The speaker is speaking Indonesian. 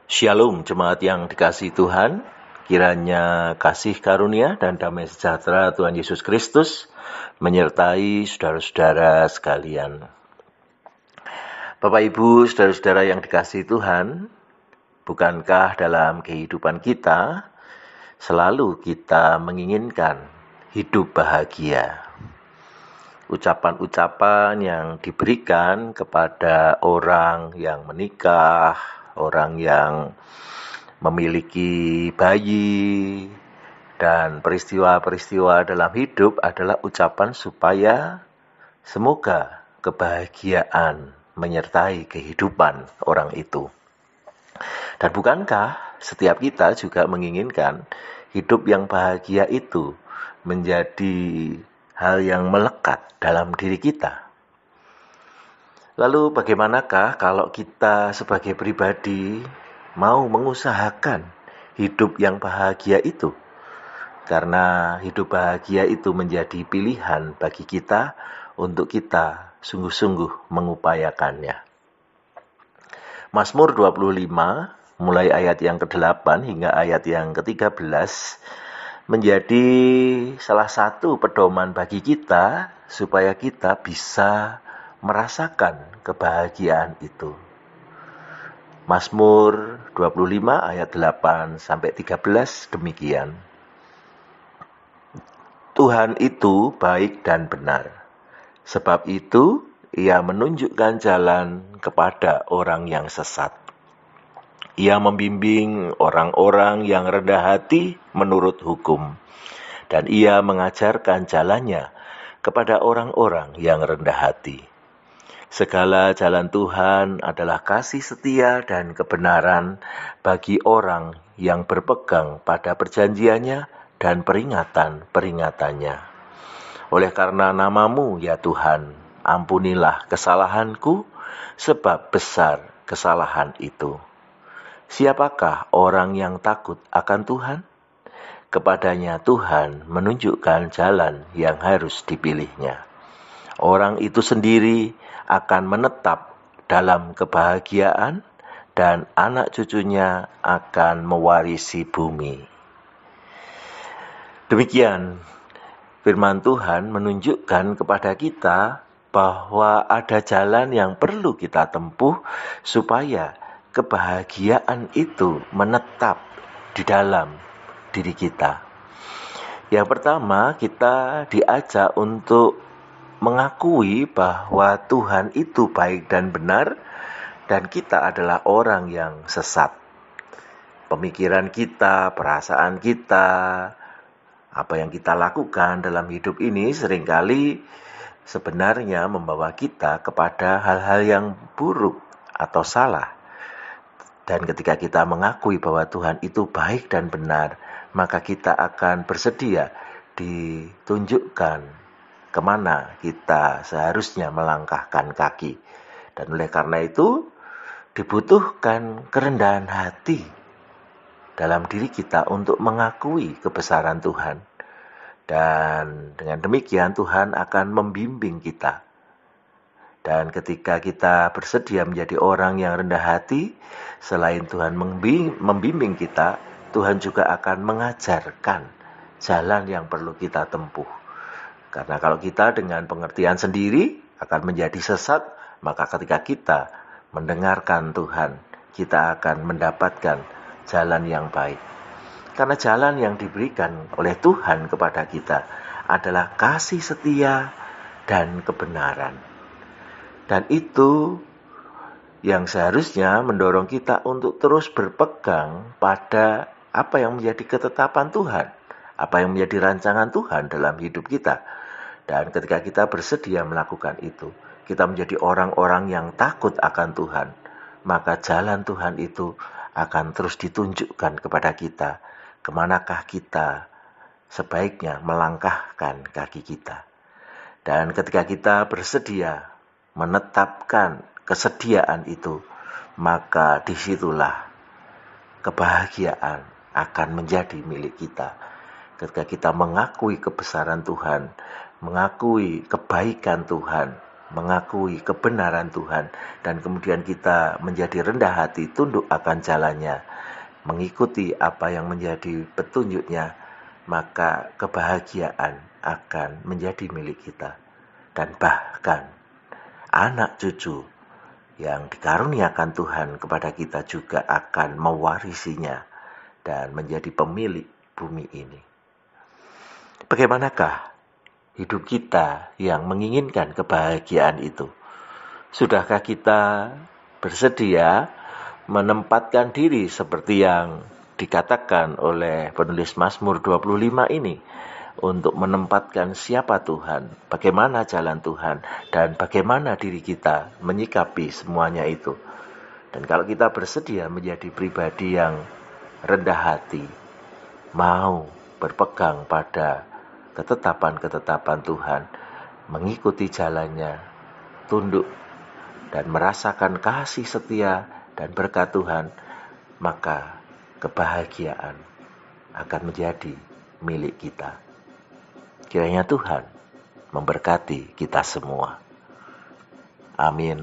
Shalom jemaat yang dikasihi Tuhan, kiranya kasih karunia dan damai sejahtera Tuhan Yesus Kristus menyertai saudara-saudara sekalian. Bapak Ibu, saudara-saudara yang dikasihi Tuhan, bukankah dalam kehidupan kita selalu kita menginginkan hidup bahagia? Ucapan-ucapan yang diberikan kepada orang yang menikah, orang yang memiliki bayi, dan peristiwa-peristiwa dalam hidup adalah ucapan supaya semoga kebahagiaan menyertai kehidupan orang itu. Dan bukankah setiap kita juga menginginkan hidup yang bahagia itu menjadi hal yang melekat dalam diri kita? Lalu bagaimanakah kalau kita sebagai pribadi mau mengusahakan hidup yang bahagia itu? Karena hidup bahagia itu menjadi pilihan bagi kita untuk kita sungguh-sungguh mengupayakannya. Mazmur 25 mulai ayat yang ke-8 hingga ayat yang ke-13 menjadi salah satu pedoman bagi kita supaya kita bisa merasakan kebahagiaan itu. Mazmur 25 ayat 8 sampai 13 demikian. Tuhan itu baik dan benar. Sebab itu Ia menunjukkan jalan kepada orang yang sesat. Ia membimbing orang-orang yang rendah hati menurut hukum. Dan Ia mengajarkan jalannya kepada orang-orang yang rendah hati. Segala jalan Tuhan adalah kasih setia dan kebenaran bagi orang yang berpegang pada perjanjiannya dan peringatan-peringatannya. Oleh karena nama-Mu, ya Tuhan, ampunilah kesalahanku, sebab besar kesalahan itu. Siapakah orang yang takut akan Tuhan? Kepadanya Tuhan menunjukkan jalan yang harus dipilihnya. Orang itu sendiri akan menetap dalam kebahagiaan dan anak cucunya akan mewarisi bumi. Demikian firman Tuhan menunjukkan kepada kita bahwa ada jalan yang perlu kita tempuh supaya kebahagiaan itu menetap di dalam diri kita. Yang pertama, kita diajak untuk mengakui bahwa Tuhan itu baik dan benar dan kita adalah orang yang sesat. Pemikiran kita, perasaan kita, apa yang kita lakukan dalam hidup ini seringkali sebenarnya membawa kita kepada hal-hal yang buruk atau salah. Dan ketika kita mengakui bahwa Tuhan itu baik dan benar, maka kita akan bersedia ditunjukkan kemana kita seharusnya melangkahkan kaki. Dan oleh karena itu, dibutuhkan kerendahan hati dalam diri kita untuk mengakui kebesaran Tuhan. Dan dengan demikian Tuhan akan membimbing kita. Dan ketika kita bersedia menjadi orang yang rendah hati, selain Tuhan membimbing kita, Tuhan juga akan mengajarkan jalan yang perlu kita tempuh. Karena kalau kita dengan pengertian sendiri akan menjadi sesat, maka ketika kita mendengarkan Tuhan, kita akan mendapatkan jalan yang baik. Karena jalan yang diberikan oleh Tuhan kepada kita adalah kasih setia dan kebenaran. Dan itu yang seharusnya mendorong kita untuk terus berpegang pada apa yang menjadi ketetapan Tuhan, apa yang menjadi rancangan Tuhan dalam hidup kita. Dan ketika kita bersedia melakukan itu, kita menjadi orang-orang yang takut akan Tuhan, maka jalan Tuhan itu akan terus ditunjukkan kepada kita, kemanakah kita sebaiknya melangkahkan kaki kita. Dan ketika kita bersedia menetapkan kesediaan itu, maka disitulah kebahagiaan akan menjadi milik kita. Ketika kita mengakui kebesaran Tuhan, mengakui kebaikan Tuhan, mengakui kebenaran Tuhan, dan kemudian kita menjadi rendah hati, tunduk akan jalannya, mengikuti apa yang menjadi petunjuknya, maka kebahagiaan akan menjadi milik kita. Dan bahkan anak cucu yang dikaruniakan Tuhan kepada kita juga akan mewarisinya dan menjadi pemilik bumi ini. Bagaimanakah hidup kita yang menginginkan kebahagiaan itu? Sudahkah kita bersedia menempatkan diri seperti yang dikatakan oleh penulis Mazmur 25 ini, untuk menempatkan siapa Tuhan, bagaimana jalan Tuhan, dan bagaimana diri kita menyikapi semuanya itu. Dan kalau kita bersedia menjadi pribadi yang rendah hati, mau berpegang pada ketetapan-ketetapan Tuhan, mengikuti jalannya, tunduk dan merasakan kasih setia dan berkat Tuhan, maka kebahagiaan akan menjadi milik kita. Kiranya Tuhan memberkati kita semua. Amin.